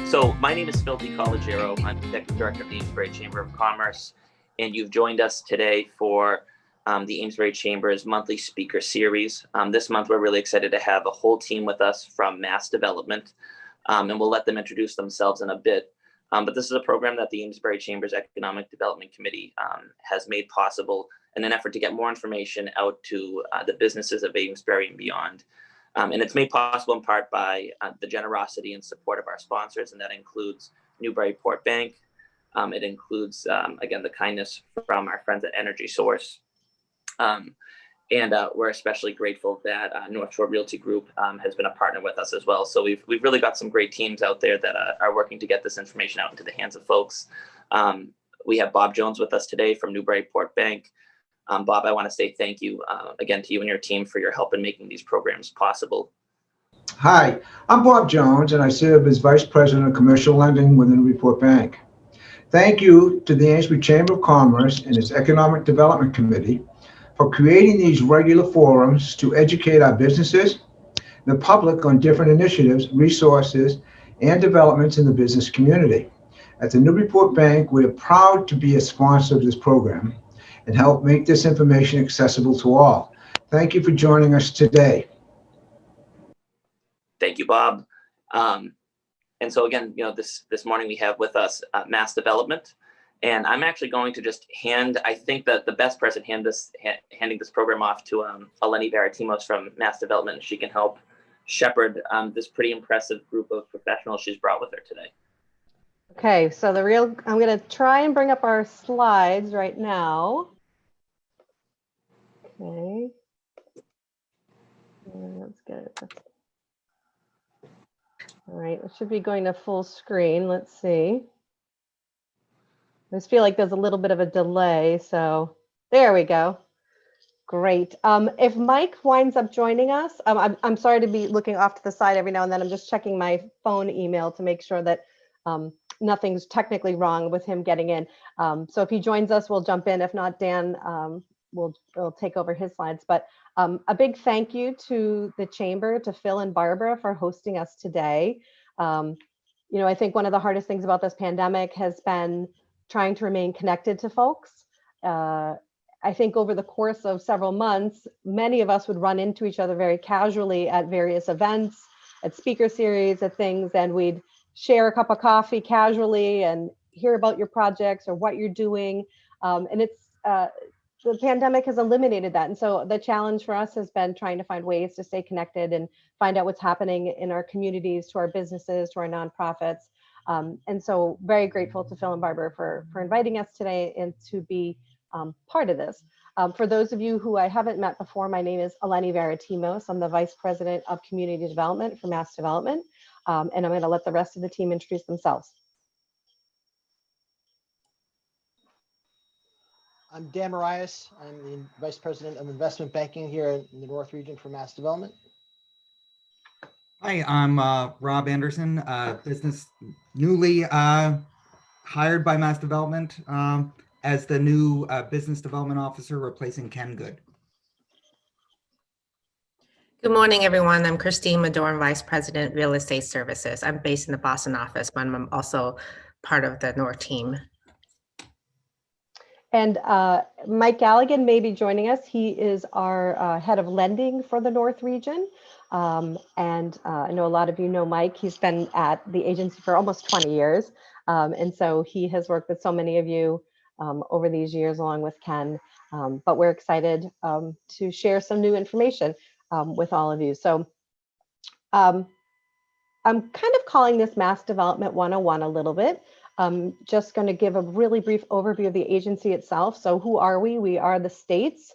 So my name is Phil DiCollegiero. I'm Executive Director of the Amesbury Chamber of Commerce, and you've joined us today for the Amesbury Chamber's monthly speaker series. This month, we're really excited to have a whole team with us from MassDevelopment, and we'll let them introduce themselves in a bit. But this is a program that the Amesbury Chamber's Economic Development Committee has made possible in an effort to get more information out to the businesses of Amesbury and beyond. And it's made possible in part by the generosity and support of our sponsors, and that includes Newburyport Bank. It includes, again, the kindness from our friends at Energy Source. And we're especially grateful that North Shore Realty Group has been a partner with us as well. So we've really got some great teams out there that are working to get this information out into the hands of folks. We have Bob Jones with us today from Newburyport Bank. Bob, I want to say thank you again to you and your team for your help in making these programs possible. Hi, I'm Bob Jones, and I serve as Vice President of Commercial Lending within Newburyport Bank. Thank you to the Amesbury Chamber of Commerce and its Economic Development Committee for creating these regular forums to educate our businesses, the public on different initiatives, resources, and developments in the business community. At the Newburyport Bank, we are proud to be a sponsor of this program and help make this information accessible to all. Thank you for joining us today. Thank you, Bob. And so again, this morning we have with us MassDevelopment, and I'm actually going to just I think that the best person handing this program off to Eleni Varatimos from MassDevelopment, and she can help shepherd this pretty impressive group of professionals she's brought with her today. Okay, so I'm going to try and bring up our slides right now. Okay, let's get it. All right, it should be going to full screen. Let's see. I just feel like there's a little bit of a delay, so there we go. Great. If Mike winds up joining us, I'm sorry to be looking off to the side every now and then. I'm just checking my phone email to make sure that nothing's technically wrong with him getting in. So if he joins us, we'll jump in. If not, Dan will take over his slides. But a big thank you to the Chamber, to Phil and Barbara for hosting us today. I think one of the hardest things about this pandemic has been trying to remain connected to folks. I think over the course of several months, many of us would run into each other very casually at various events, at speaker series, at things, and we'd share a cup of coffee casually and hear about your projects or what you're doing. And the pandemic has eliminated that. And so the challenge for us has been trying to find ways to stay connected and find out what's happening in our communities, to our businesses, to our nonprofits. And so very grateful to Phil and Barbara for inviting us today and to be part of this. For those of you who I haven't met before, my name is Eleni Varatimos. I'm the Vice President of Community Development for MassDevelopment. And I'm going to let the rest of the team introduce themselves. I'm Dan Marias. I'm the Vice President of Investment Banking here in the North Region for MassDevelopment. Hi, I'm Rob Anderson, newly hired by MassDevelopment as the new Business Development Officer, replacing Ken Good. Good morning, everyone. I'm Christine Madoran, Vice President, Real Estate Services. I'm based in the Boston office, but I'm also part of the North team. And Mike Galligan may be joining us. He is our head of lending for the North region. I know a lot of you know Mike. He's been at the agency for almost 20 years. And so he has worked with so many of you over these years, along with Ken. But we're excited to share some new information with all of you. So I'm kind of calling this MassDevelopment 101 a little bit. Just going to give a really brief overview of the agency itself. So who are we? We are the state's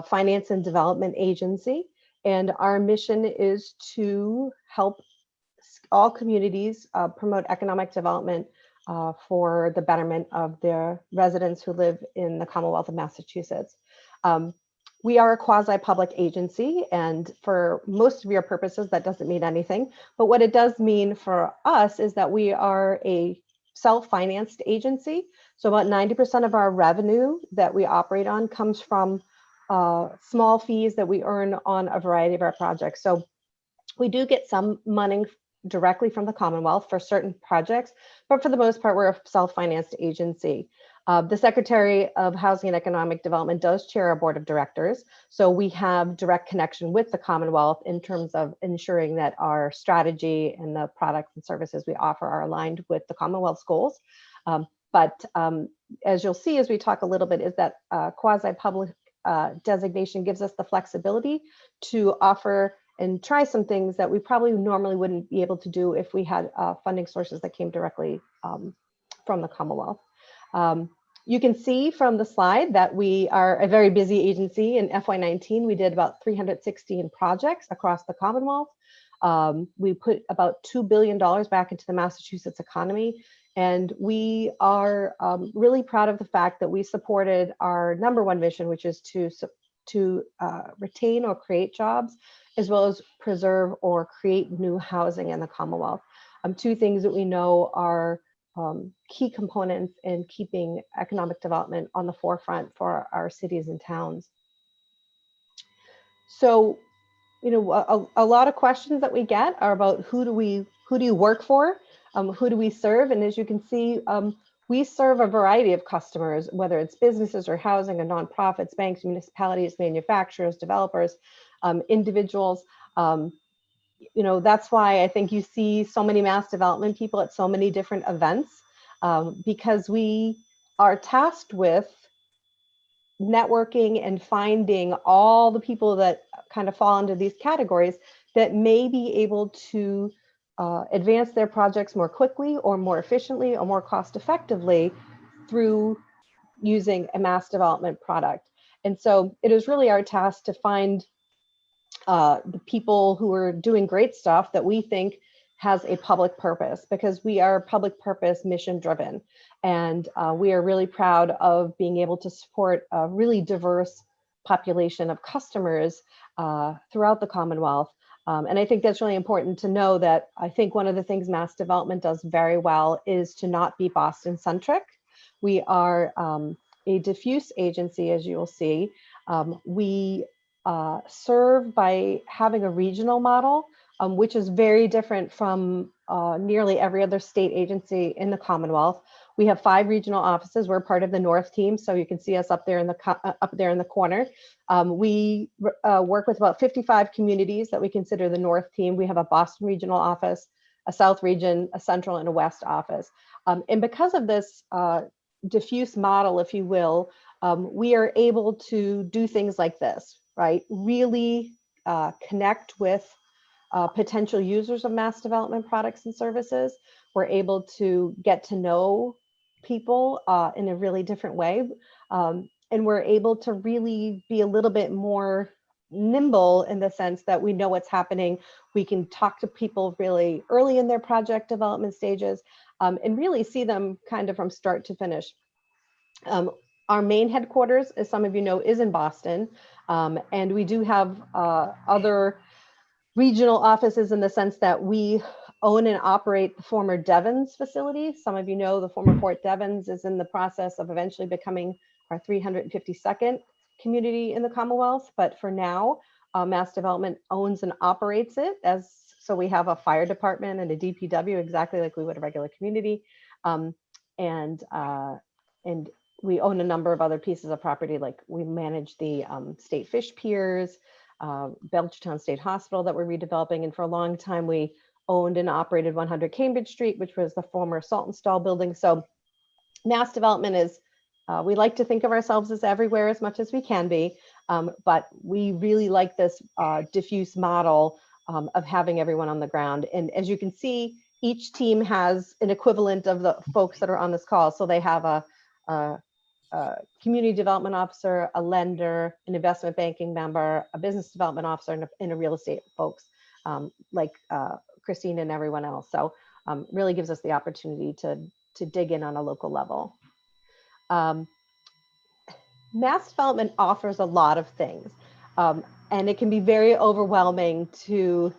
finance and development agency. And our mission is to help all communities promote economic development for the betterment of their residents who live in the Commonwealth of Massachusetts. We are a quasi-public agency, and for most of your purposes, that doesn't mean anything. But what it does mean for us is that we are a self-financed agency. So about 90% of our revenue that we operate on comes from small fees that we earn on a variety of our projects. So we do get some money directly from the Commonwealth for certain projects, but for the most part, we're a self-financed agency. The Secretary of Housing and Economic Development does chair our board of directors. So we have direct connection with the Commonwealth in terms of ensuring that our strategy and the products and services we offer are aligned with the Commonwealth's goals. But as you'll see, as we talk a little bit, is that quasi-public designation gives us the flexibility to offer and try some things that we probably normally wouldn't be able to do if we had funding sources that came directly from the Commonwealth. You can see from the slide that we are a very busy agency. In FY19, we did about 316 projects across the Commonwealth. We put about $2 billion back into the Massachusetts economy. And we are really proud of the fact that we supported our #1 mission, which is to retain or create jobs, as well as preserve or create new housing in the Commonwealth. Two things that we know are key components in keeping economic development on the forefront for our cities and towns. So, you know, a lot of questions that we get are about who do you work for? Who do we serve? And as you can see, we serve a variety of customers, whether it's businesses or housing or nonprofits, banks, municipalities, manufacturers, developers, individuals. You know, that's why I think you see so many mass development people at so many different events, because we are tasked with networking and finding all the people that kind of fall into these categories that may be able to advance their projects more quickly or more efficiently or more cost effectively through using a mass development product. And so it is really our task to find the people who are doing great stuff that we think has a public purpose, because we are public purpose mission driven. And we are really proud of being able to support a really diverse population of customers throughout the Commonwealth. And I think that's really important to know that I think one of the things mass development does very well is to not be Boston centric. We are a diffuse agency, as you will see. We serve by having a regional model, which is very different from nearly every other state agency in the Commonwealth. We have 5 regional offices. We're part of the North team, so you can see us up there in the corner. We work with about 55 communities that we consider the North team. We have a Boston regional office, a South region, a Central, and a West office. And because of this diffuse model, if you will, we are able to do things like this, right? Really connect with potential users of mass development products and services. We're able to get to know people in a really different way. And we're able to really be a little bit more nimble in the sense that we know what's happening. We can talk to people really early in their project development stages and really see them kind of from start to finish. Our main headquarters, as some of you know, is in Boston. And we do have other regional offices in the sense that we own and operate the former Devens facility. Some of you know the former Fort Devens is in the process of eventually becoming our 352nd community in the Commonwealth. But for now, Mass Development owns and operates it, so we have a fire department and a DPW exactly like we would a regular community. And we own a number of other pieces of property, like we manage the state fish piers, Belchertown State Hospital that we're redeveloping. And for a long time, we owned and operated 100 Cambridge Street, which was the former Salt and Stall building. So mass development is, we like to think of ourselves as everywhere as much as we can be, but we really like this diffuse model of having everyone on the ground. And as you can see, each team has an equivalent of the folks that are on this call. So they have a community development officer, a lender, an investment banking member, a business development officer, and a real estate folks like Christine and everyone else. So really gives us the opportunity to dig in on a local level. Mass development offers a lot of things, and it can be very overwhelming to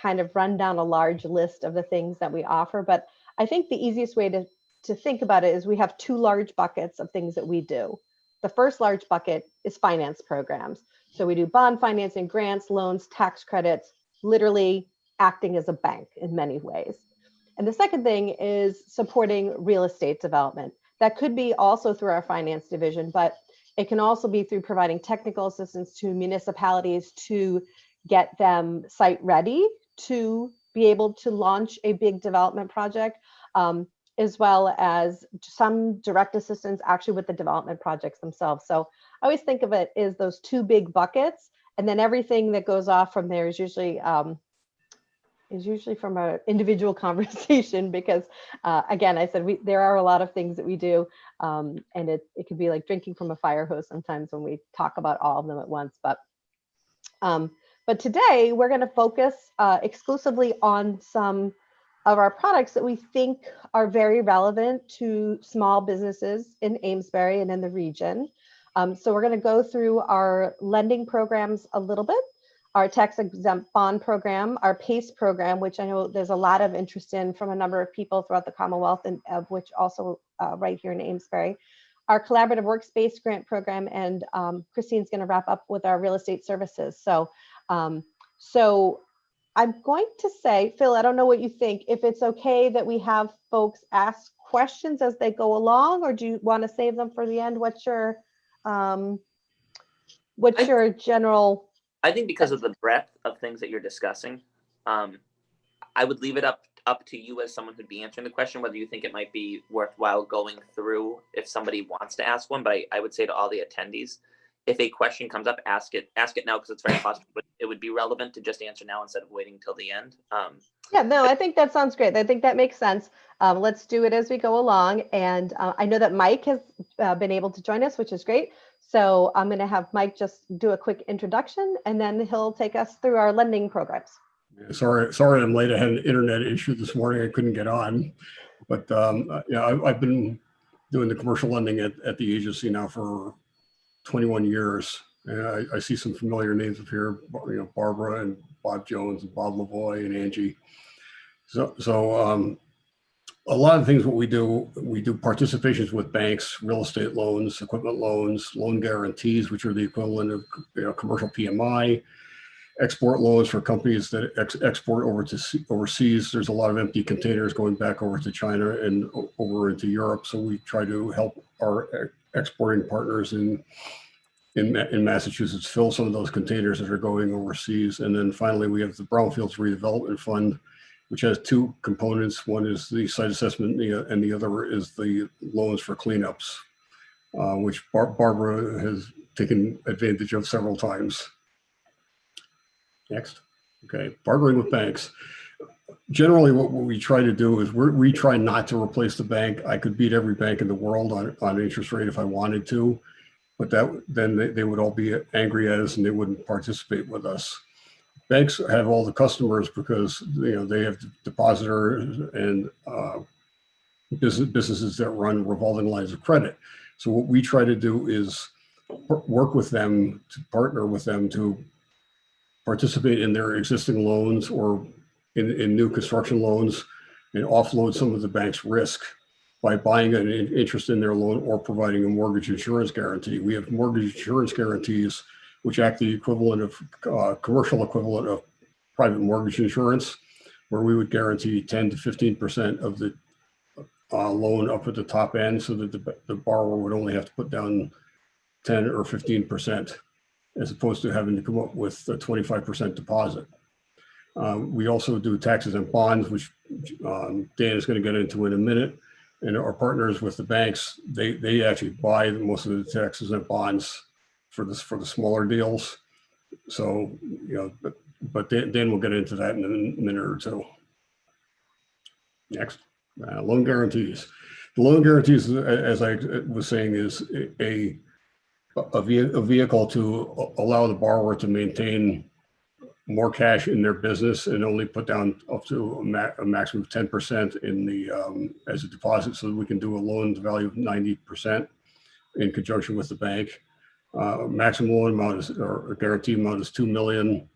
kind of run down a large list of the things that we offer. But I think the easiest way to think about it is we have 2 large buckets of things that we do. The first large bucket is finance programs. So we do bond financing, grants, loans, tax credits, literally acting as a bank in many ways. And the second thing is supporting real estate development. That could be also through our finance division, but it can also be through providing technical assistance to municipalities to get them site ready to be able to launch a big development project, as well as some direct assistance actually with the development projects themselves. So I always think of it as those two big buckets, and then everything that goes off from there is usually from an individual conversation, because again, I said there are a lot of things that we do, and it can be like drinking from a fire hose sometimes when we talk about all of them at once. But today we're going to focus exclusively on some of our products that we think are very relevant to small businesses in Amesbury and in the region. So we're going to go through our lending programs a little bit, our tax exempt bond program, our PACE program, which I know there's a lot of interest in from a number of people throughout the Commonwealth, and of which also right here in Amesbury, our collaborative workspace grant program, and Christine's going to wrap up with our real estate services. So I'm going to say, Phil, I don't know what you think, if it's okay that we have folks ask questions as they go along, or do you want to save them for the end? What's your general? I think because of the breadth of things that you're discussing, I would leave it up to you as someone who'd be answering the question, whether you think it might be worthwhile going through if somebody wants to ask one. But I would say to all the attendees, if a question comes up, ask it now, because it's very possible it would be relevant to just answer now instead of waiting till the end. Yeah, no, I think that sounds great. I think that makes sense. Let's do it as we go along. And I know that Mike has been able to join us, which is great. So I'm going to have Mike just do a quick introduction, and then he'll take us through our lending programs. Sorry, I'm late. I had an internet issue this morning. I couldn't get on, but yeah, I've been doing the commercial lending at the agency now for 21 years. And I see some familiar names up here, Barbara and Bob Jones and Bob Lavoie and Angie. So a lot of things what we do participations with banks, real estate loans, equipment loans, loan guarantees, which are the equivalent of commercial PMI, export loans for companies that export over to overseas. There's a lot of empty containers going back over to China and over into Europe. So we try to help our exporting partners in Massachusetts fill some of those containers that are going overseas. And then finally, we have the Brownfields Redevelopment Fund, which has two components. One is the site assessment, and the other is the loans for cleanups, which Barbara has taken advantage of several times. Next. Okay, partnering with banks. Generally, what we try to do is we try not to replace the bank. I could beat every bank in the world on interest rate if I wanted to, but then they would all be angry at us and they wouldn't participate with us. Banks have all the customers because they have depositors and businesses that run revolving lines of credit. So what we try to do is work with them, to partner with them to participate in their existing loans or in new construction loans, and offload some of the bank's risk by buying an interest in their loan or providing a mortgage insurance guarantee. We have mortgage insurance guarantees, which act the equivalent of commercial equivalent of private mortgage insurance, where we would guarantee 10 to 15% of the loan up at the top end, so that the borrower would only have to put down 10 or 15%, as opposed to having to come up with a 25% deposit. We also do taxes and bonds, which Dan is going to get into in a minute. And our partners with the banks, they actually buy most of the taxes and bonds for the smaller deals. So, but Dan will get into that in a minute or two. Next, loan guarantees. The loan guarantees, as I was saying, is a vehicle to allow the borrower to maintain more cash in their business and only put down up to a maximum of 10% in the as a deposit, so that we can do a loan to value of 90% in conjunction with the bank. Maximum loan amount or guarantee amount is $2 million,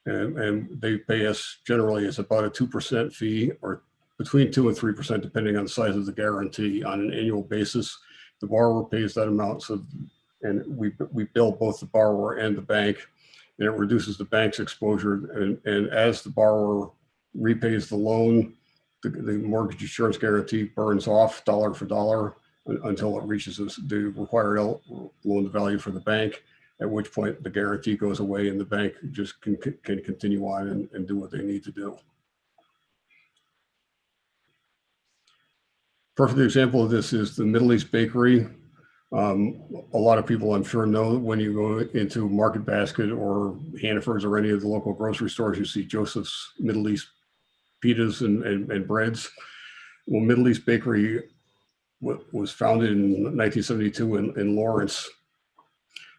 and they pay us generally is about a 2% fee, or between 2 and 3%, depending on the size of the guarantee, on an annual basis. The borrower pays that amount, and we bill both the borrower and the bank. and it reduces the bank's exposure. And as the borrower repays the loan, the mortgage insurance guarantee burns off dollar for dollar until it reaches the required loan to value for the bank, at which point the guarantee goes away and the bank just can continue on and do what they need to do. Perfect example of this is the Middle East Bakery. A lot of people, I'm sure, know when you go into Market Basket or Hannaford's or any of the local grocery stores, you see Joseph's Middle East pitas and breads. Well, Middle East Bakery was founded in 1972 in Lawrence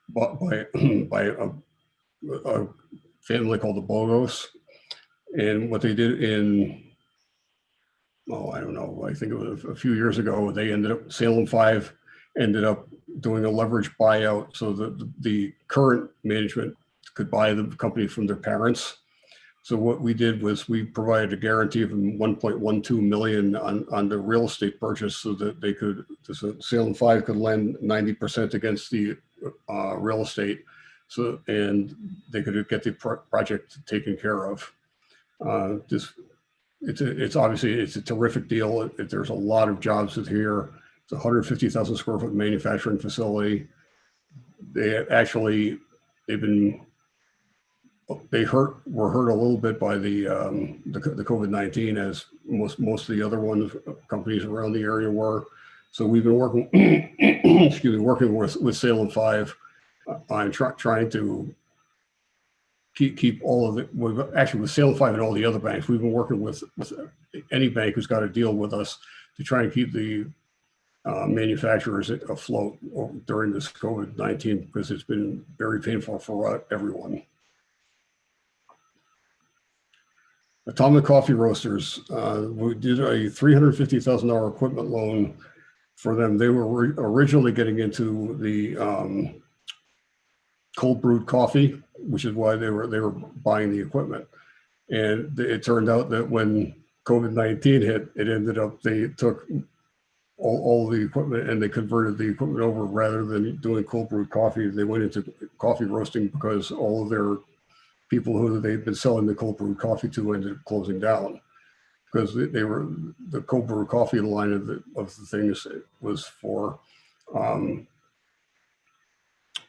by a family called the Bogos. And what they did in, I don't know, I think it was a few years ago, they ended up, Salem 5 ended up doing a leverage buyout so that the current management could buy the company from their parents. So what we did was we provided a guarantee of $1.12 million on the real estate purchase so that they could, so Salem 5 could lend 90% against the real estate. So, and they could get the project taken care of. It's obviously, it's a terrific deal. There's a lot of jobs here. It's a 150,000 square foot manufacturing facility. They actually, were hurt a little bit by the COVID-19, as most of the other companies around the area were. So we've been working, working with Salem 5 on trying to keep all of it. Actually, with Salem 5 and all the other banks, we've been working with any bank who's got to deal with us to try and keep the manufacturers afloat during this COVID-19, because it's been very painful for everyone. Atomic Coffee Roasters, we did a $350,000 equipment loan for them. They were originally getting into the cold brewed coffee, which is why they were buying the equipment. And it turned out that when COVID-19 hit, it ended up, they took all the equipment and they converted the equipment over. Rather than doing cold brewed coffee, they went into coffee roasting, because all of their people who they've been selling the cold brewed coffee to ended up closing down, because they were, the cold brewed coffee line of the things was for,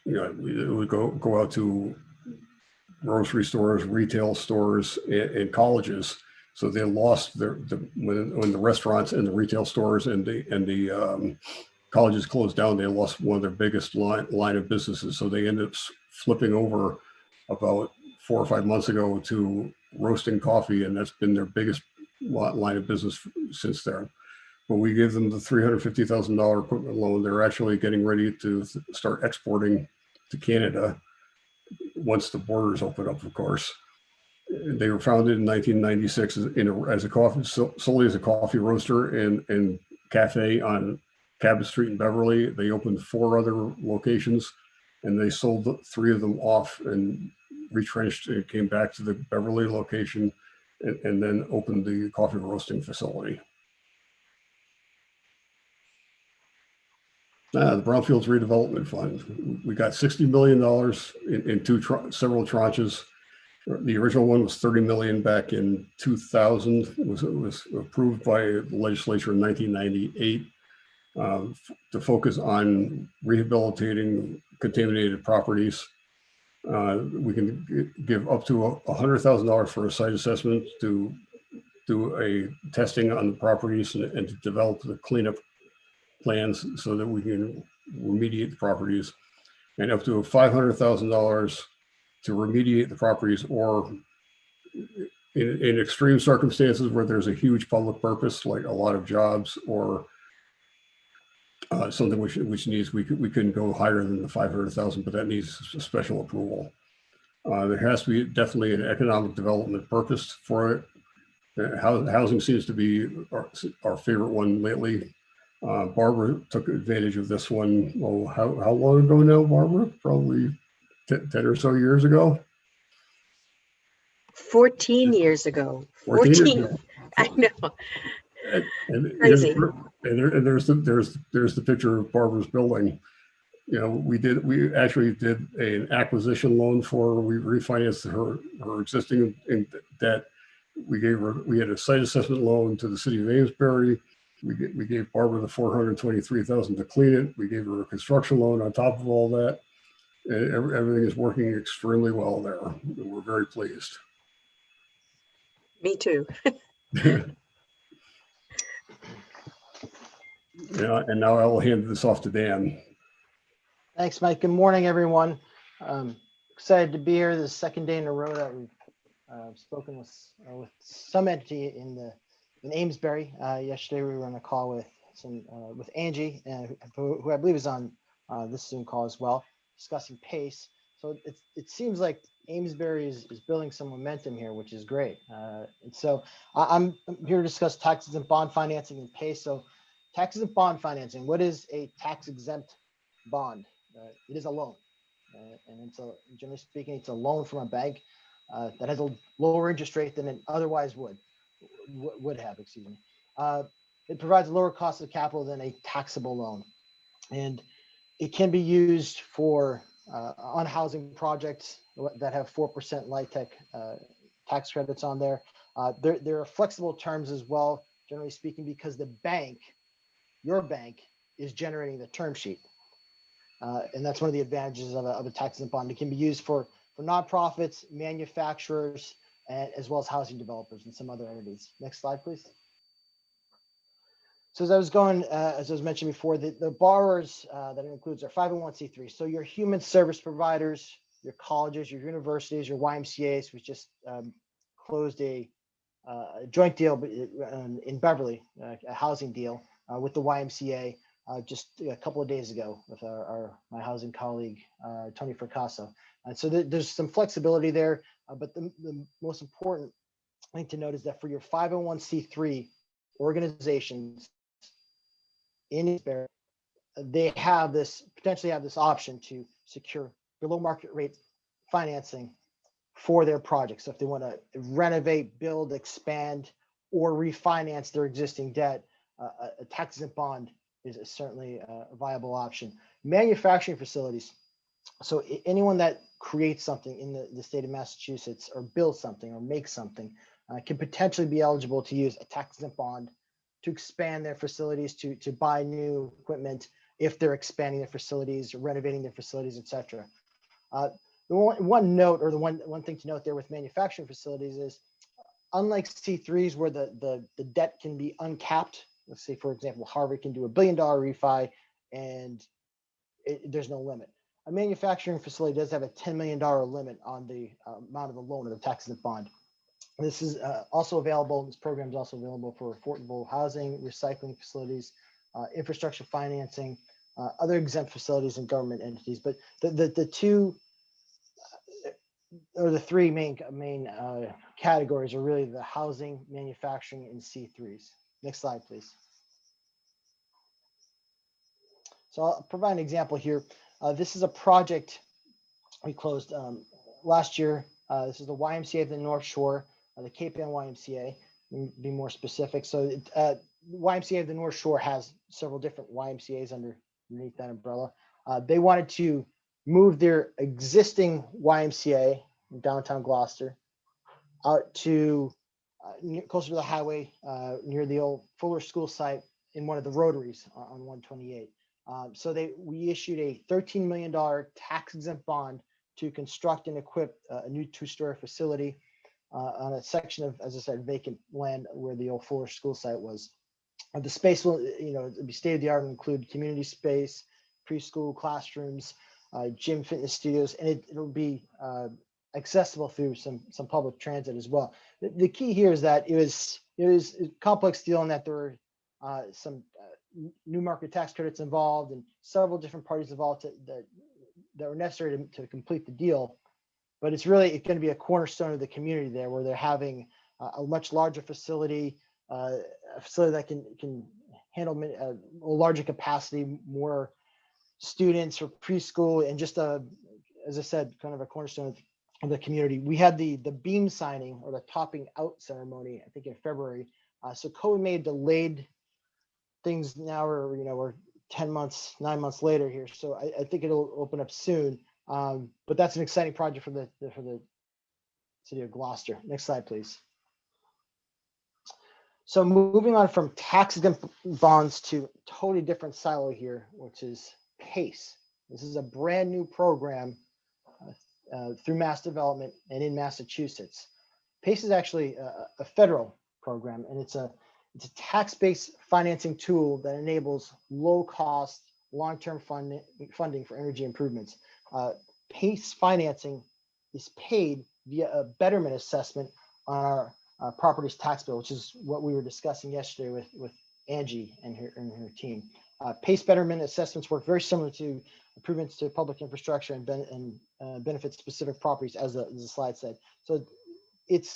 it would go out to grocery stores, retail stores, and colleges. So they lost when the restaurants and the retail stores and the colleges closed down, they lost one of their biggest line of businesses. So they ended up flipping over about 4 or 5 months ago to roasting coffee, and that's been their biggest line of business since then. But we gave them the $350,000 equipment loan. They're actually getting ready to start exporting to Canada once the borders open up, of course. They were founded in 1996 solely as a coffee roaster and cafe on Cabot Street in Beverly. They opened 4 other locations, and they sold 3 of them off and retrenched and came back to the Beverly location, and then opened the coffee roasting facility. The Brownfields Redevelopment Fund. We got $60 million in several tranches. The original one was $30 million back in 2000. It was approved by the legislature in 1998 to focus on rehabilitating contaminated properties. We can give up to $100,000 for a site assessment to do a testing on the properties and to develop the cleanup plans so that we can remediate the properties, and up to $500,000 to remediate the properties, or in extreme circumstances where there's a huge public purpose, like a lot of jobs or something which needs, we couldn't go higher than the 500,000, but that needs a special approval. There has to be definitely an economic development purpose for it. Housing seems to be our favorite one lately. Barbara took advantage of this one. Oh, how long ago now, Barbara? Probably 10 or so years ago. 14 years ago. 14 years ago. I know. And Crazy. there's the picture of Barbara's building. we actually did an acquisition loan for her. We refinanced her existing debt. We had a site assessment loan to the city of Amesbury. We gave Barbara the $423,000 to clean it. We gave her a construction loan on top of all that. And everything is working extremely well there. We're very pleased. Me too. Yeah, and now I'll hand this off to Dan. Thanks, Mike. Good morning, everyone. Excited to be here. This is the second day in a row that we've spoken with some entity in Amesbury. Yesterday we were on a call with Angie, who I believe is on this Zoom call as well, discussing PACE. So it seems like Amesbury is building some momentum here, which is great. And so I'm here to discuss taxes and bond financing and PACE. So taxes and bond financing. What is a tax exempt bond? It is a loan, and generally speaking, it's a loan from a bank that has a lower interest rate than it otherwise would have. Excuse me. It provides a lower cost of capital than a taxable loan, and it can be used for on housing projects that have 4% LIHTC tax credits on there. There are flexible terms as well, generally speaking, because the bank, your bank, is generating the term sheet. And that's one of the advantages of a tax exempt bond. It can be used for nonprofits, manufacturers, as well as housing developers and some other entities. Next slide, please. So as I was mentioning before, the borrowers that it includes are 501c3. So your human service providers, your colleges, your universities, your YMCAs. We just closed a joint deal in Beverly, a housing deal with the YMCA. Just a couple of days ago with my housing colleague, Tony Fracasso. And so there's some flexibility there, but the most important thing to note is that for your 501c3 organizations in there, they potentially have this option to secure below market rate financing for their projects. So if they want to renovate, build, expand, or refinance their existing debt, a tax exempt bond is certainly a viable option. Manufacturing facilities. So anyone that creates something in the state of Massachusetts or builds something or makes something can potentially be eligible to use a tax exempt bond to expand their facilities, to buy new equipment if they're expanding their facilities, renovating their facilities, etc. The one note, or the one thing to note there with manufacturing facilities is, unlike C3s where the debt can be uncapped. Let's say, for example, Harvard can do $1 billion refi and there's no limit. A manufacturing facility does have a $10 million limit on the amount of the loan or the tax exempt bond. This is also available. This program is also available for affordable housing, recycling facilities, infrastructure financing, other exempt facilities and government entities. But the two or the three main categories are really the housing, manufacturing, and C3s. Next slide, please. So I'll provide an example here. This is a project we closed last year. This is the YMCA of the North Shore, the Cape Ann YMCA, to be more specific. So YMCA of the North Shore has several different YMCAs underneath that umbrella. They wanted to move their existing YMCA in downtown Gloucester out to closer to the highway, near the old Fuller School site in one of the rotaries on 128. So we issued a $13 million tax exempt bond to construct and equip a new 2-story facility on a section of, as I said, vacant land where the old Fuller School site was. The space will, be state of the art and include community space, preschool classrooms, gym, fitness studios, and it'll be accessible through some public transit as well. The key here is that it was a complex deal in that there were some new market tax credits involved and several different parties involved that were necessary to complete the deal. But it's going to be a cornerstone of the community there, where they're having a much larger facility, a facility that can handle a larger capacity, more students for preschool, and just as I said, kind of a cornerstone of the community. We had the beam signing or the topping out ceremony, I think in February. So COVID may have delayed things now, or we're 10 months, 9 months later here. So I think it'll open up soon. But that's an exciting project for the city of Gloucester. Next slide, please. So moving on from tax exempt bonds to totally different silo here, which is PACE. This is a brand new program through Mass Development and in Massachusetts. PACE is actually a federal program, and it's a tax-based financing tool that enables low-cost, long-term funding for energy improvements. PACE financing is paid via a betterment assessment on our property's tax bill, which is what we were discussing yesterday with Angie and her team. PACE betterment assessments work very similar to improvements to public infrastructure and benefit specific properties, as the slide said. So it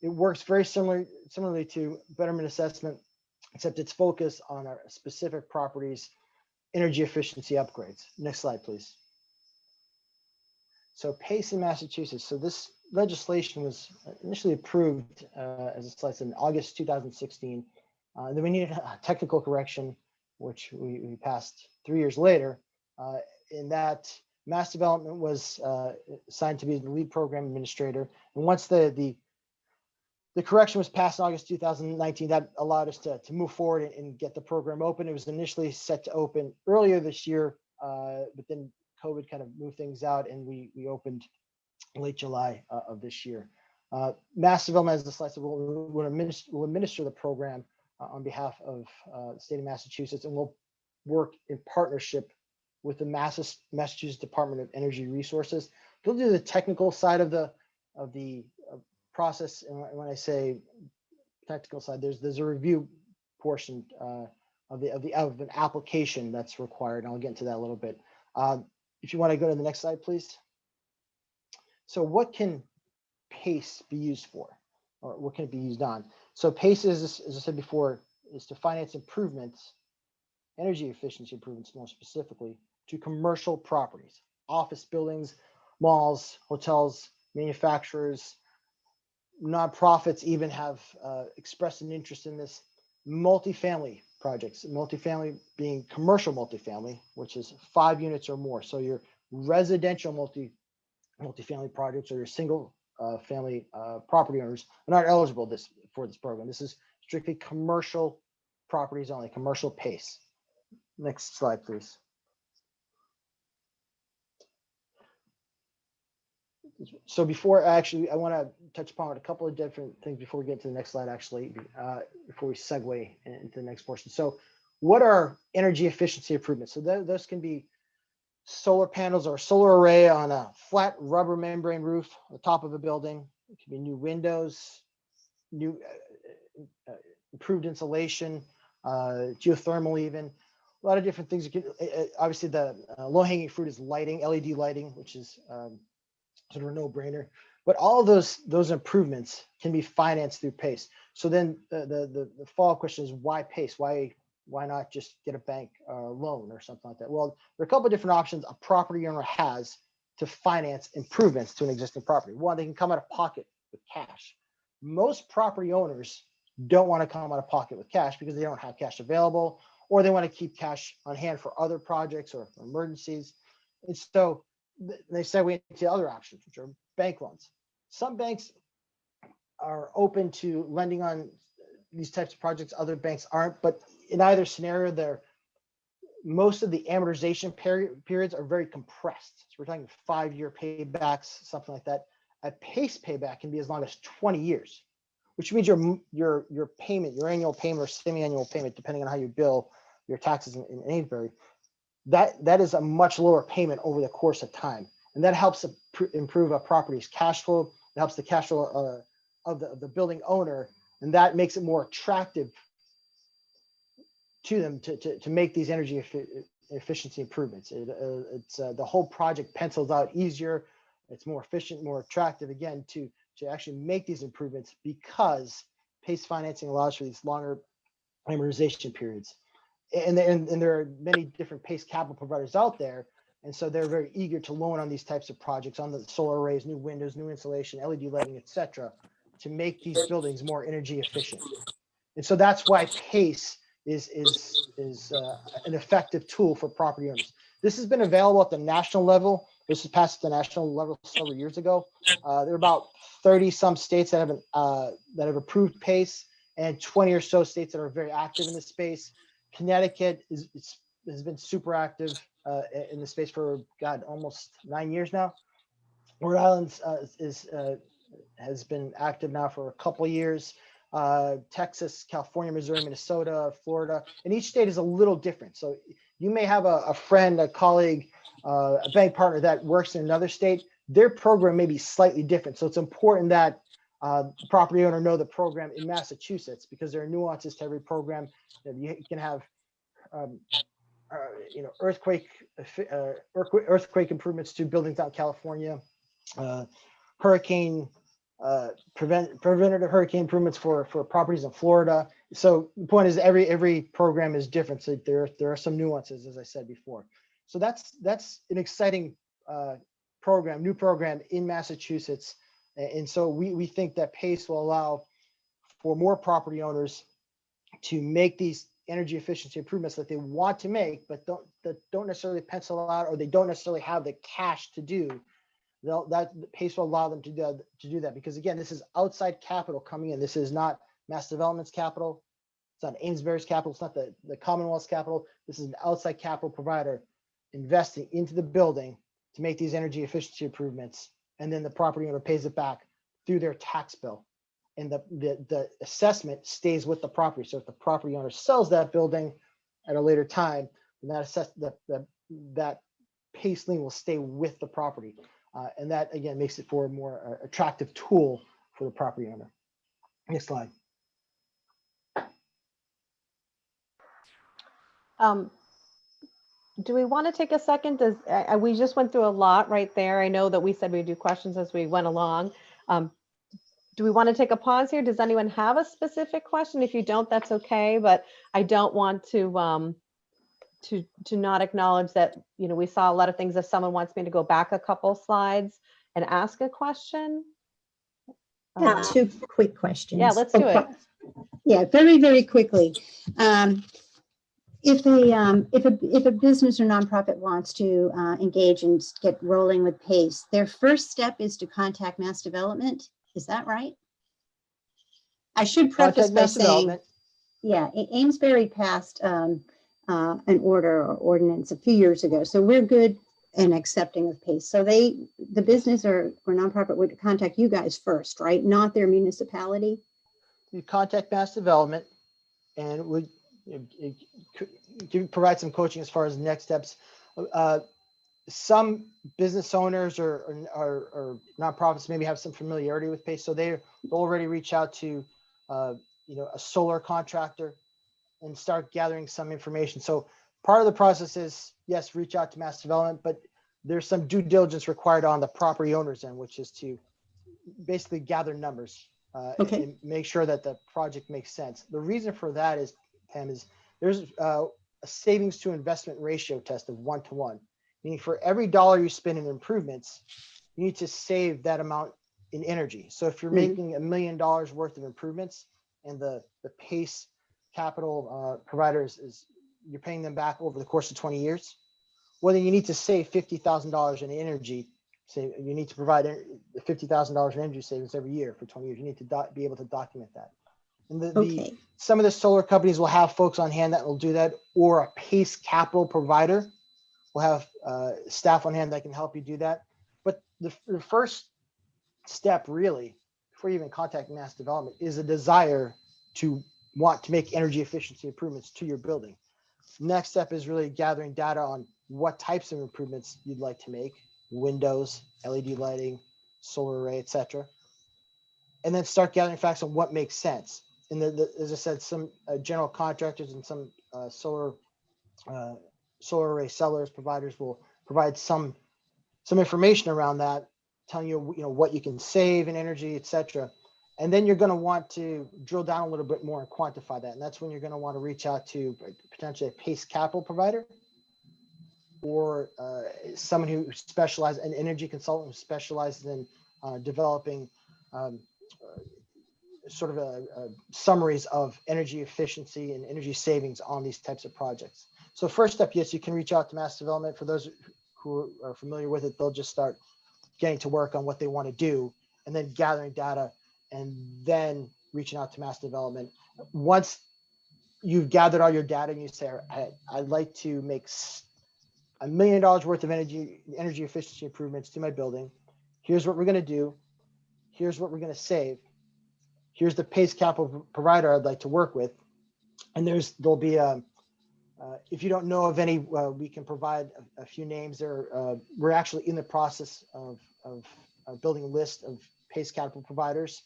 works very similarly to betterment assessment, except it's focused on our specific properties' energy efficiency upgrades. Next slide, please. So PACE in Massachusetts. So this legislation was initially approved, as a slide said, in August 2016. Then we needed a technical correction, which we passed 3 years later. In that, Mass Development was assigned to be the lead program administrator. And once the correction was passed in August 2019, that allowed us to move forward and get the program open. It was initially set to open earlier this year, but then COVID kind of moved things out, and we opened late July of this year. Mass Development, as the slide said, will administer the program on behalf of the state of Massachusetts, and will work in partnership with the Massachusetts Department of Energy Resources. They'll do the technical side of the process, and when I say technical side, there's a review portion of an application that's required, and I'll get into that a little bit. If you want to go to the next slide, please. So what can PACE be used for, or what can it be used on? So PACE is, as I said before, is to finance improvements, energy efficiency improvements more specifically, to commercial properties, office buildings, malls, hotels, manufacturers, nonprofits even have expressed an interest in this. Multifamily projects, multifamily being commercial multifamily, which is 5 units or more. So your residential multifamily projects or your single family property owners are not eligible for this program. This is strictly commercial properties only, commercial PACE. Next slide, please. So before, actually, I want to touch upon a couple of different things before we get to the next slide, actually, before we segue into the next portion. So what are energy efficiency improvements? So those can be solar panels or a solar array on a flat rubber membrane roof on the top of a building. It can be new windows, new improved insulation, geothermal even. A lot of different things. You can, obviously, the low-hanging fruit is lighting, LED lighting, which is sort of a no-brainer. But all of those improvements can be financed through PACE. So then the follow-up question is, why PACE? Why not just get a bank loan or something like that? Well, there are a couple of different options a property owner has to finance improvements to an existing property. One, they can come out of pocket with cash. Most property owners don't want to come out of pocket with cash because they don't have cash available, or they want to keep cash on hand for other projects or for emergencies. And so they segue into other options, which are bank loans. Some banks are open to lending on these types of projects. Other banks aren't, but in either scenario, most of the amortization periods are very compressed. So we're talking 5-year paybacks, something like that. A PACE payback can be as long as 20 years, which means your payment, your annual payment or semi-annual payment, depending on how you bill your taxes in Amesbury, that is a much lower payment over the course of time. And that helps improve a property's cash flow. It helps the cash flow of the building owner, and that makes it more attractive to them to make these energy efficiency improvements. It's the whole project pencils out easier. It's more efficient, more attractive, again, to actually make these improvements because PACE financing allows for these longer amortization periods. And there are many different PACE capital providers out there. And so they're very eager to loan on these types of projects, on the solar arrays, new windows, new insulation, LED lighting, et cetera, to make these buildings more energy efficient. And so that's why PACE is an effective tool for property owners. This has been available at the national level. This was passed at the national level several years ago. There are about 30 some states that have approved PACE, and 20 or so states that are very active in this space. Connecticut has been super active in the space for almost 9 years now. Rhode Island has been active now for a couple of years. Texas, California, Missouri, Minnesota, Florida, and each state is a little different. So you may have a friend, a colleague, a bank partner that works in another state. Their program may be slightly different. So it's important that the property owner know the program in Massachusetts, because there are nuances to every program. You can have earthquake improvements to buildings out in California, hurricane preventative hurricane improvements for properties in Florida. So the point is every program is different. So there are some nuances, as I said before. So that's an exciting new program in Massachusetts. And so we think that PACE will allow for more property owners to make these energy efficiency improvements that they want to make, but don't necessarily pencil out, or they don't necessarily have the cash to do. That PACE will allow them to do that, because again, this is outside capital coming in. This is not Mass Development's capital. It's not Amesbury's capital. It's not the Commonwealth's capital. This is an outside capital provider investing into the building to make these energy efficiency improvements, and then the property owner pays it back through their tax bill. And the assessment stays with the property. So if the property owner sells that building at a later time, then that PACE lien will stay with the property. And that, again, makes it for a more attractive tool for the property owner. Next slide. Do we want to take a second? We just went through a lot right there. I know that we said we'd do questions as we went along. Do we want to take a pause here? Does anyone have a specific question? If you don't, that's okay. But I don't want to not acknowledge that, we saw a lot of things. If someone wants me to go back a couple slides and ask a question. Two quick questions. Yeah, let's do it. Yeah, very, very quickly. If a business or nonprofit wants to engage and get rolling with PACE, their first step is to contact Mass Development. Is that right? I should preface by saying, yeah, Amesbury passed an order or ordinance a few years ago, so we're good and accepting of PACE. So the business or nonprofit would contact you guys first, right? Not their municipality. You contact Mass Development, and would provide some coaching as far as next steps. Some business owners or nonprofits maybe have some familiarity with PACE, so they'll already reach out to a solar contractor and start gathering some information. So part of the process is, yes, reach out to Mass Development, but there's some due diligence required on the property owner's end, which is to basically gather numbers and make sure that the project makes sense. The reason for that is, Pam, is there's a savings to investment ratio test of 1-to-1. Meaning for every dollar you spend in improvements, you need to save that amount in energy. So if you're making $1 million worth of improvements, and the PACE capital providers you're paying them back over the course of 20 years, well, then you need to save $50,000 in energy. So you need to provide $50,000 in energy savings every year for 20 years. You need to be able to document that. And some of the solar companies will have folks on hand that will do that, or a PACE capital provider will have staff on hand that can help you do that. But the first step, really, before you even contact Mass Development, is a desire to want to make energy efficiency improvements to your building. Next step is really gathering data on what types of improvements you'd like to make: windows, LED lighting, solar array, etc. And then start gathering facts on what makes sense. And as I said, some general contractors and some solar array sellers, providers will provide some information around that, telling you what you can save in energy, etc. And then you're going to want to drill down a little bit more and quantify that. And that's when you're going to want to reach out to potentially a PACE capital provider, or someone who specializes, an energy consultant who specializes in developing sort of summaries of energy efficiency and energy savings on these types of projects. So first step, yes, you can reach out to Mass Development. For those who are familiar with it, they'll just start getting to work on what they want to do and then gathering data and then reaching out to Mass Development. Once you've gathered all your data and you say, I'd like to make $1 million worth of energy efficiency improvements to my building. Here's what we're going to do. Here's what we're going to save. Here's the PACE capital provider I'd like to work with. And there'll be if you don't know of any, we can provide a few names there. We're actually in the process of building a list of PACE capital providers.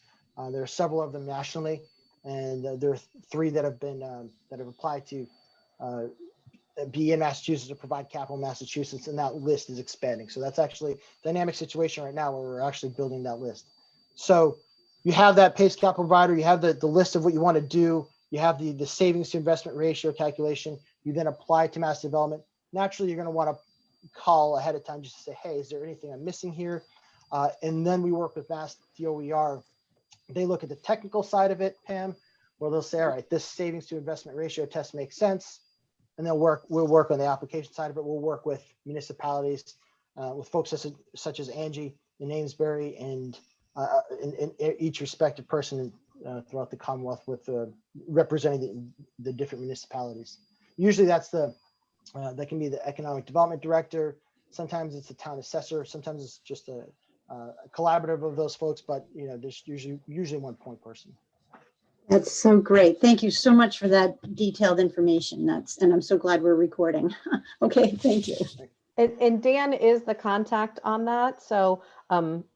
There are several of them nationally, and there are 3 that have applied to be in Massachusetts or provide capital in Massachusetts, and that list is expanding. So that's actually a dynamic situation right now where we're actually building that list. So you have that PACE capital provider, you have the list of what you want to do, you have the savings to investment ratio calculation, you then apply to Mass Development. Naturally, you're going to want to call ahead of time just to say, hey, is there anything I'm missing here? And then we work with Mass DOER. They look at the technical side of it, Pam, where they'll say, all right, this savings to investment ratio test makes sense. And we'll work on the application side of it. We'll work with municipalities, with folks such as Angie in Amesbury and each respective person throughout the Commonwealth with representing the different municipalities. Usually that's that can be the economic development director. Sometimes it's a town assessor. Sometimes it's just a collaborative of those folks, but there's usually one point person. That's so great. Thank you so much for that detailed information. And I'm so glad we're recording. Okay, thank you. And Dan is the contact on that. So,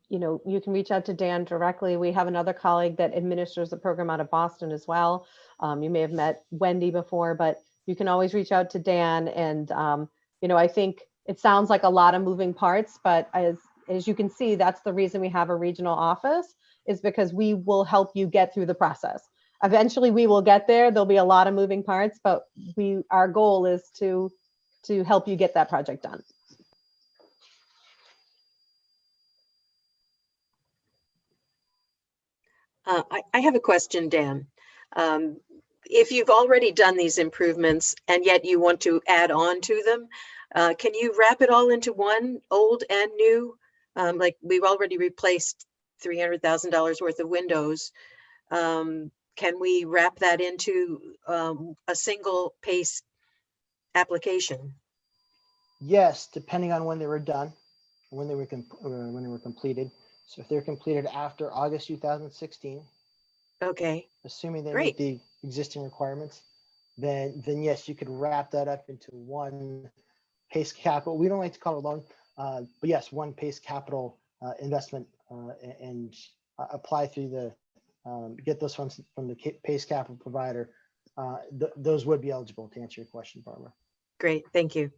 you can reach out to Dan directly. We have another colleague that administers the program out of Boston as well. You may have met Wendy before, but you can always reach out to Dan. And, I think it sounds like a lot of moving parts, but as you can see, that's the reason we have a regional office, is because we will help you get through the process. Eventually we will get there. There'll be a lot of moving parts, but our goal is to help you get that project done. I have a question, Dan. If you've already done these improvements and yet you want to add on to them, can you wrap it all into one, old and new? Like we've already replaced $300,000 worth of windows. Can we wrap that into a single PACE application? Yes, depending on when they were done, when they were completed. So if they're completed after August 2016, okay, assuming they great. meet the existing requirements, then yes, you could wrap that up into one PACE capital. We don't like to call it a loan, but yes, one PACE capital investment and apply through get those funds from the PACE capital provider. Those would be eligible, to answer your question, Barbara. Great, thank you.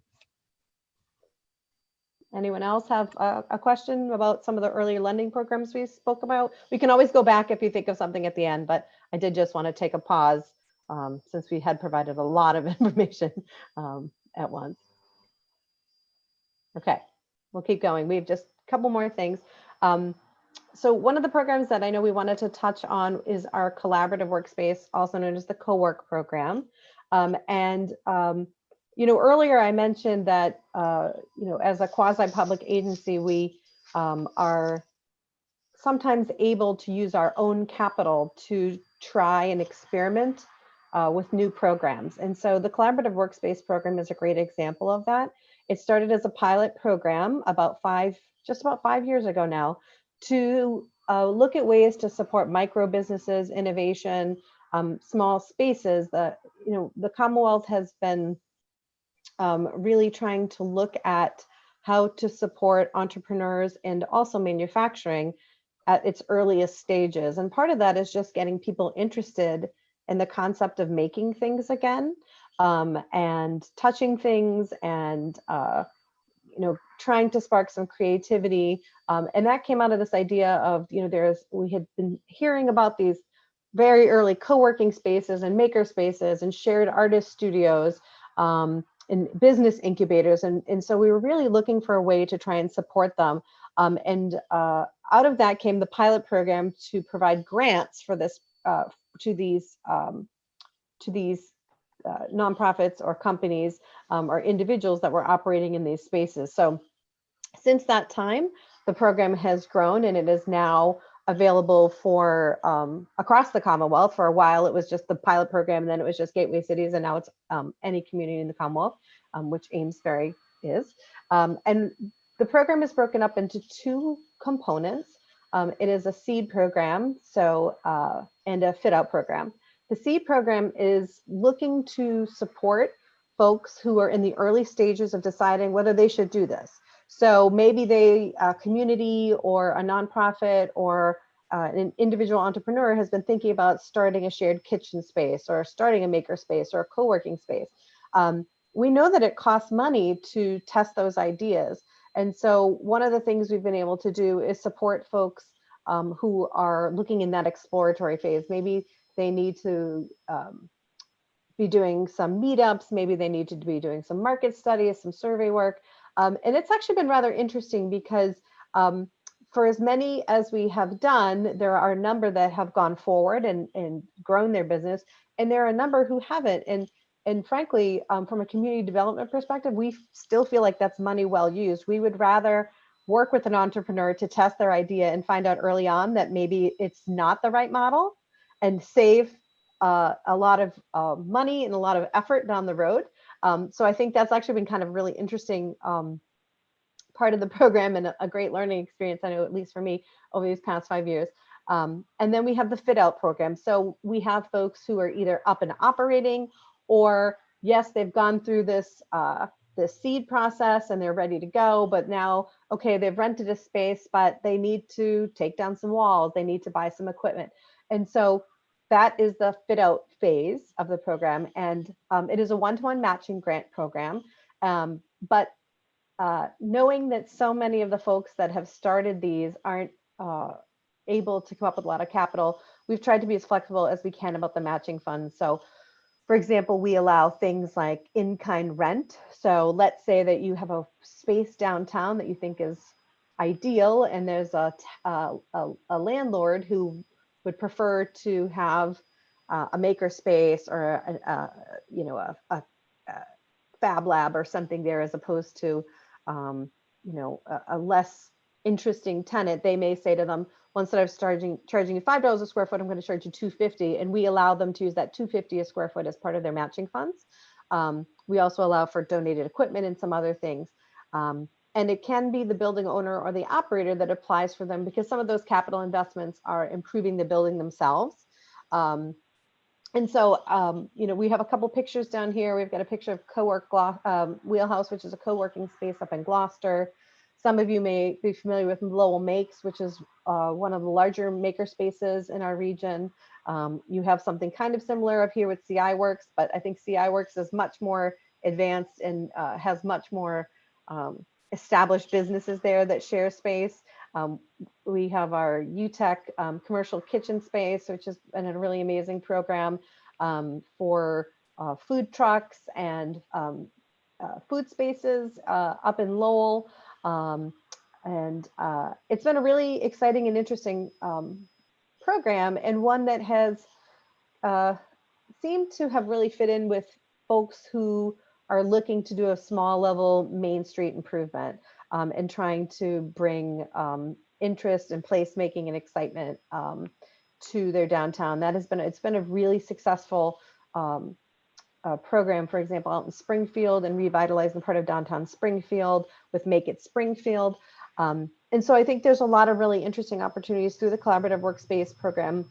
Anyone else have a question about some of the earlier lending programs we spoke about? We can always go back if you think of something at the end, but I did just want to take a pause since we had provided a lot of information at once. Okay, we'll keep going. We have just a couple more things. So one of the programs that I know we wanted to touch on is our collaborative workspace, also known as the co-work program. Earlier I mentioned that, as a quasi-public agency, we are sometimes able to use our own capital to try and experiment with new programs. And so the collaborative workspace program is a great example of that. It started as a pilot program just about 5 years ago now, to look at ways to support micro businesses, innovation, small spaces. The Commonwealth has been really trying to look at how to support entrepreneurs and also manufacturing at its earliest stages. And part of that is just getting people interested in the concept of making things again, and touching things, and trying to spark some creativity. And that came out of this idea of, we had been hearing about these very early co-working spaces and maker spaces and shared artist studios, and business incubators. And so we were really looking for a way to try and support them. And out of that came the pilot program to provide grants for this to these nonprofits or companies or individuals that were operating in these spaces. So since that time, the program has grown and it is now available for across the Commonwealth. For a while, it was just the pilot program, and then it was just gateway cities, and now it's any community in the Commonwealth, which Amesbury is. And the program is broken up into two components. It is a seed program, so and a fit out program. The seed program is looking to support folks who are in the early stages of deciding whether they should do this. So maybe a community or a nonprofit or an individual entrepreneur has been thinking about starting a shared kitchen space or starting a maker space or a co-working space. We know that it costs money to test those ideas. And so one of the things we've been able to do is support folks who are looking in that exploratory phase. Maybe they need to be doing some meetups, maybe they need to be doing some market studies, some survey work. And it's actually been rather interesting because for as many as we have done, there are a number that have gone forward and grown their business, and there are a number who haven't. And frankly, from a community development perspective, we still feel like that's money well used. We would rather work with an entrepreneur to test their idea and find out early on that maybe it's not the right model and save a lot of money and a lot of effort down the road. So I think that's actually been kind of really interesting part of the program and a great learning experience, I know, at least for me, over these past 5 years. And then we have the fit out program. So we have folks who are either up and operating, or yes, they've gone through this seed process and they're ready to go, but now, okay, they've rented a space, but they need to take down some walls, they need to buy some equipment. And so that is the fit out phase of the program. And it is a one-to-one matching grant program. But knowing that so many of the folks that have started these aren't able to come up with a lot of capital, we've tried to be as flexible as we can about the matching funds. So for example, we allow things like in-kind rent. So let's say that you have a space downtown that you think is ideal, and there's a landlord who would prefer to have a maker space or a fab lab or something there, as opposed to a less interesting tenant. They may say to them, well, instead of charging you $5 a square foot, I'm going to charge you $2.50, and we allow them to use that $2.50 a square foot as part of their matching funds. We also allow for donated equipment and some other things. And it can be the building owner or the operator that applies for them, because some of those capital investments are improving the building themselves. And so, we have a couple pictures down here. We've got a picture of Wheelhouse, which is a co-working space up in Gloucester. Some of you may be familiar with Lowell Makes, which is one of the larger maker spaces in our region. You have something kind of similar up here with CI Works, but I think CI Works is much more advanced and has much more established businesses there that share space. We have our UTech commercial kitchen space, which has been a really amazing program for food trucks and food spaces up in Lowell. And it's been a really exciting and interesting program, and one that has seemed to have really fit in with folks who are looking to do a small level Main Street improvement and trying to bring interest and placemaking and excitement to their downtown. It's been a really successful program, for example, out in Springfield, and revitalizing part of downtown Springfield with Make It Springfield. And so I think there's a lot of really interesting opportunities through the collaborative workspace program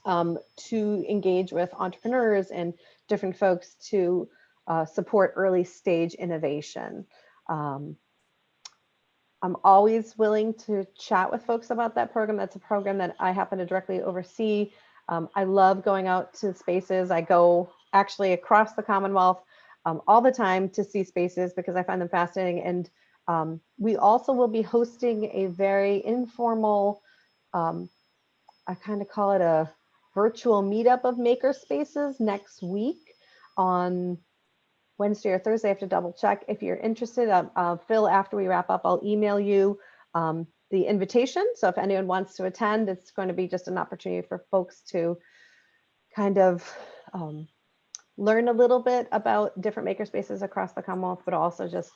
to engage with entrepreneurs and different folks to support early stage innovation. I'm always willing to chat with folks about that program. That's a program that I happen to directly oversee. I love going out to spaces. I go actually across the Commonwealth all the time to see spaces because I find them fascinating. And we also will be hosting a very informal, I kind of call it a virtual meetup of maker spaces next week on Wednesday or Thursday. I have to double check. If you're interested, Phil, after we wrap up, I'll email you the invitation. So if anyone wants to attend, it's going to be just an opportunity for folks to kind of learn a little bit about different makerspaces across the Commonwealth, but also just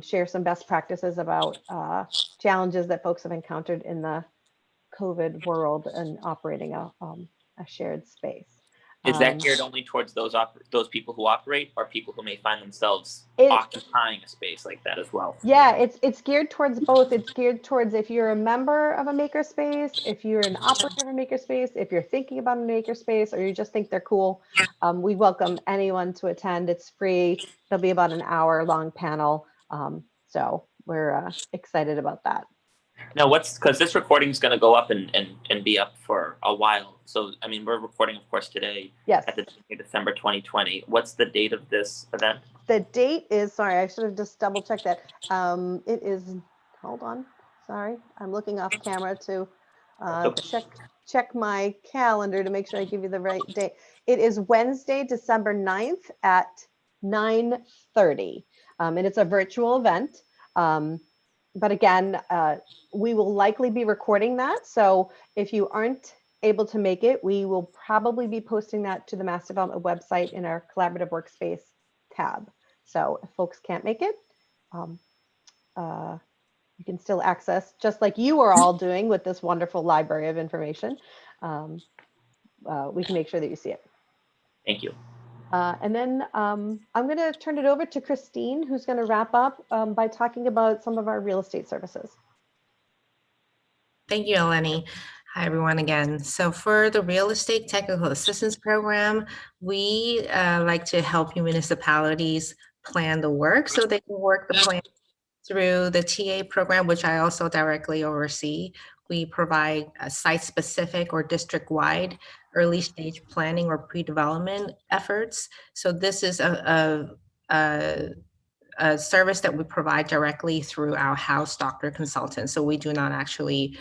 share some best practices about challenges that folks have encountered in the COVID world and operating a shared space. Is that geared only towards those people who operate, or people who may find themselves occupying a space like that as well? Yeah, it's geared towards both. It's geared towards if you're a member of a makerspace, if you're an operator of a makerspace, if you're thinking about a makerspace, or you just think they're cool. We welcome anyone to attend. It's free. It'll be about an hour-long panel. So we're excited about that. Now, because this recording is going to go up and be up for a while. So, I mean, we're recording, of course, today. Yes. At the December 2020. What's the date of this event? The date is, sorry, I should have just double checked that. It is, hold on, sorry. I'm looking off camera to check my calendar to make sure I give you the right date. It is Wednesday, December 9th at 9:30. And it's a virtual event. But again, we will likely be recording that. So if you aren't able to make it, we will probably be posting that to the Mass Development website in our collaborative workspace tab. So if folks can't make it, you can still access, just like you are all doing with this wonderful library of information. We can make sure that you see it. Thank you. And then I'm going to turn it over to Christine, who's going to wrap up by talking about some of our real estate services. Thank you, Eleni. Hi, everyone again. So for the Real Estate Technical Assistance Program, we like to help municipalities plan the work so they can work the plan through the TA program, which I also directly oversee. We provide a site-specific or district-wide early stage planning or pre-development efforts. So this is a service that we provide directly through our house doctor consultants. So we do not actually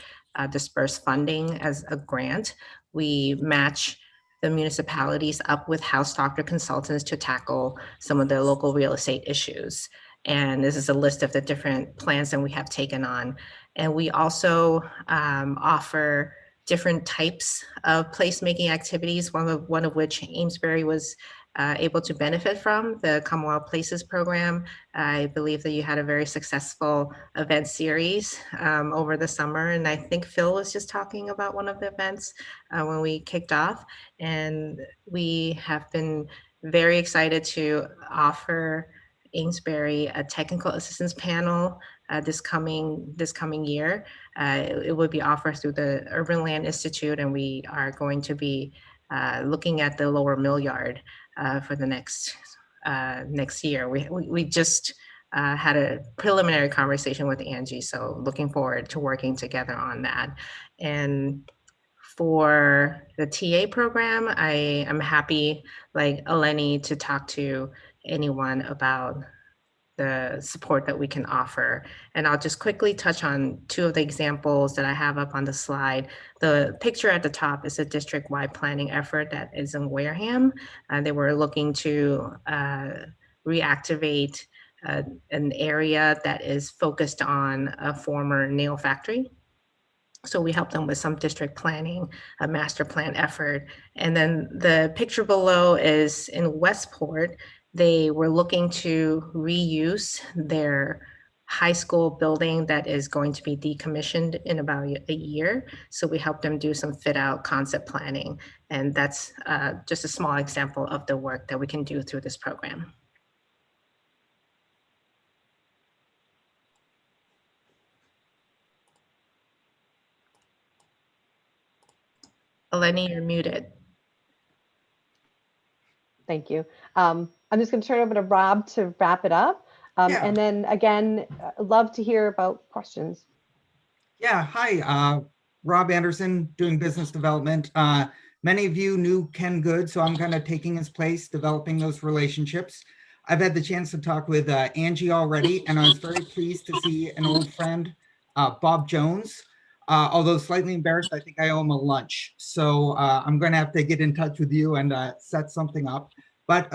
disperse funding as a grant. We match the municipalities up with house doctor consultants to tackle some of the local real estate issues. And this is a list of the different plans that we have taken on. And we also offer different types of placemaking activities, one of which Amesbury was able to benefit from, the Commonwealth Places program. I believe that you had a very successful event series over the summer. And I think Phil was just talking about one of the events when we kicked off. And we have been very excited to offer Amesbury a technical assistance panel this coming year. It would be offered through the Urban Land Institute, and we are going to be looking at the Lower Mill Yard for the next year. We just had a preliminary conversation with Angie, so looking forward to working together on that. And for the TA program, I am happy, like Eleni, to talk to anyone about the support that we can offer. And I'll just quickly touch on two of the examples that I have up on the slide. The picture at the top is a district-wide planning effort that is in Wareham. They were looking to reactivate an area that is focused on a former nail factory. So we helped them with some district planning, a master plan effort. And then the picture below is in Westport. They were looking to reuse their high school building that is going to be decommissioned in about a year. So we helped them do some fit out concept planning. And that's just a small example of the work that we can do through this program. Eleni, you're muted. Thank you. I'm just going to turn it over to Rob to wrap it up. Yeah. And then again, love to hear about questions. Yeah, hi, Rob Anderson, doing business development. Many of you knew Ken Good, so I'm kind of taking his place, developing those relationships. I've had the chance to talk with Angie already, and I was very pleased to see an old friend, Bob Jones. Although slightly embarrassed, I think I owe him a lunch. So I'm going to have to get in touch with you and set something up. But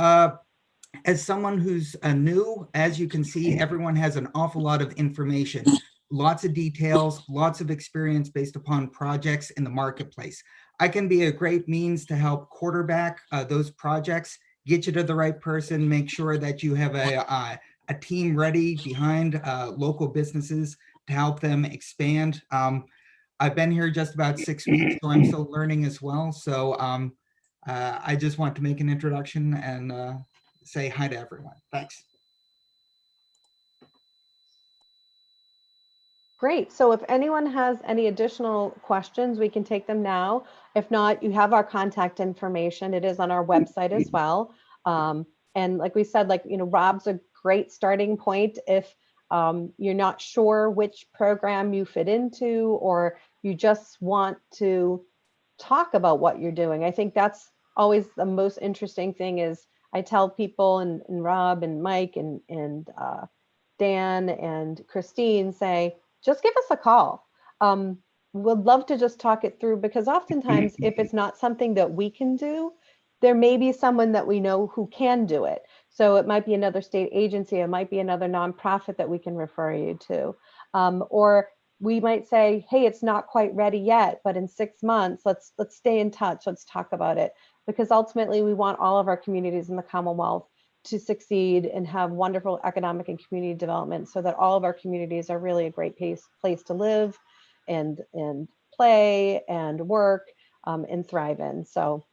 as someone who's new, as you can see, everyone has an awful lot of information. lots of details, lots of experience based upon projects in the marketplace. I can be a great means to help quarterback those projects, get you to the right person, make sure that you have a team ready behind local businesses to help them expand. I've been here just about 6 weeks, so I'm still learning as well. So I just want to make an introduction and say hi to everyone. Thanks. Great. So if anyone has any additional questions, we can take them now. If not, you have our contact information. It is on our website as well. And like we said, Rob's a great starting point if you're not sure which program you fit into, or you just want to talk about what you're doing. I think that's always the most interesting thing. Is I tell people, and Rob and Mike and Dan and Christine say, just give us a call. We'd love to just talk it through, because oftentimes if it's not something that we can do, there may be someone that we know who can do it. So it might be another state agency, it might be another nonprofit that we can refer you to. Or we might say, hey, it's not quite ready yet, but in 6 months, let's stay in touch, let's talk about it. Because ultimately we want all of our communities in the Commonwealth to succeed and have wonderful economic and community development, so that all of our communities are really a great place to live and play and work and thrive in. So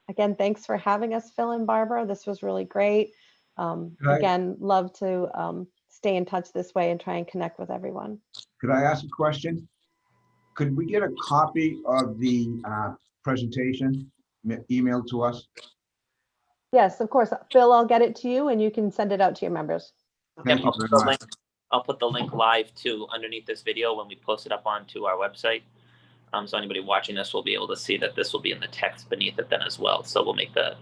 again, thanks for having us, Phil and Barbara. This was really great. Again, love to stay in touch this way and try and connect with everyone. Could I ask a question? Could we get a copy of the presentation emailed to us? Yes, of course. Phil, I'll get it to you and you can send it out to your members. Thank you very much. I'll put the link live too underneath this video when we post it up onto our website. So anybody watching this will be able to see that this will be in the text beneath it then as well. So we'll make the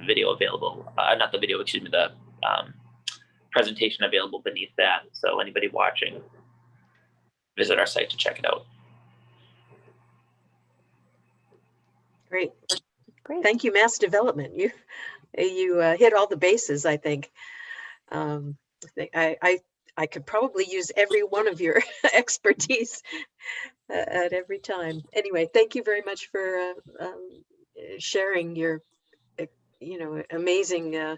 video available, not the video, excuse me, the presentation available beneath that. So anybody watching, visit our site to check it out. Great. Great. Thank you, Mass Development. You hit all the bases, I think. I could probably use every one of your expertise at every time. Anyway, thank you very much for sharing your, amazing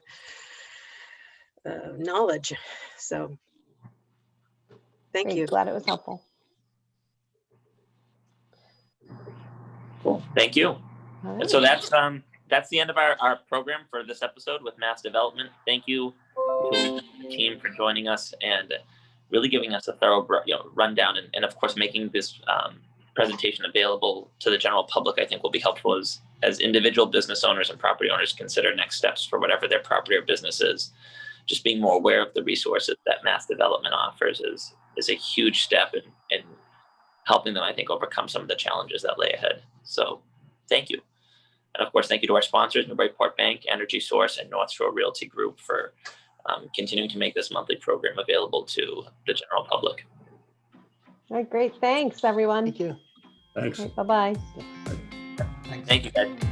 knowledge. So, thank Great. you. Glad it was helpful. Cool. Thank you. All And so right. that's the end of our program for this episode with Mass Development. Thank you to the team for joining us and really giving us a thorough rundown, and of course making this presentation available to the general public. I think will be helpful as individual business owners and property owners consider next steps for whatever their property or business is. Just being more aware of the resources that Mass Development offers is a huge step in helping them, I think, overcome some of the challenges that lay ahead. So thank you. And of course, thank you to our sponsors, Newburyport Bank, Energy Source, and North Shore Realty Group for continuing to make this monthly program available to the general public. All right, great. Thanks, everyone. Thank you. Thanks. Bye-bye. Thanks. Thank you, guys.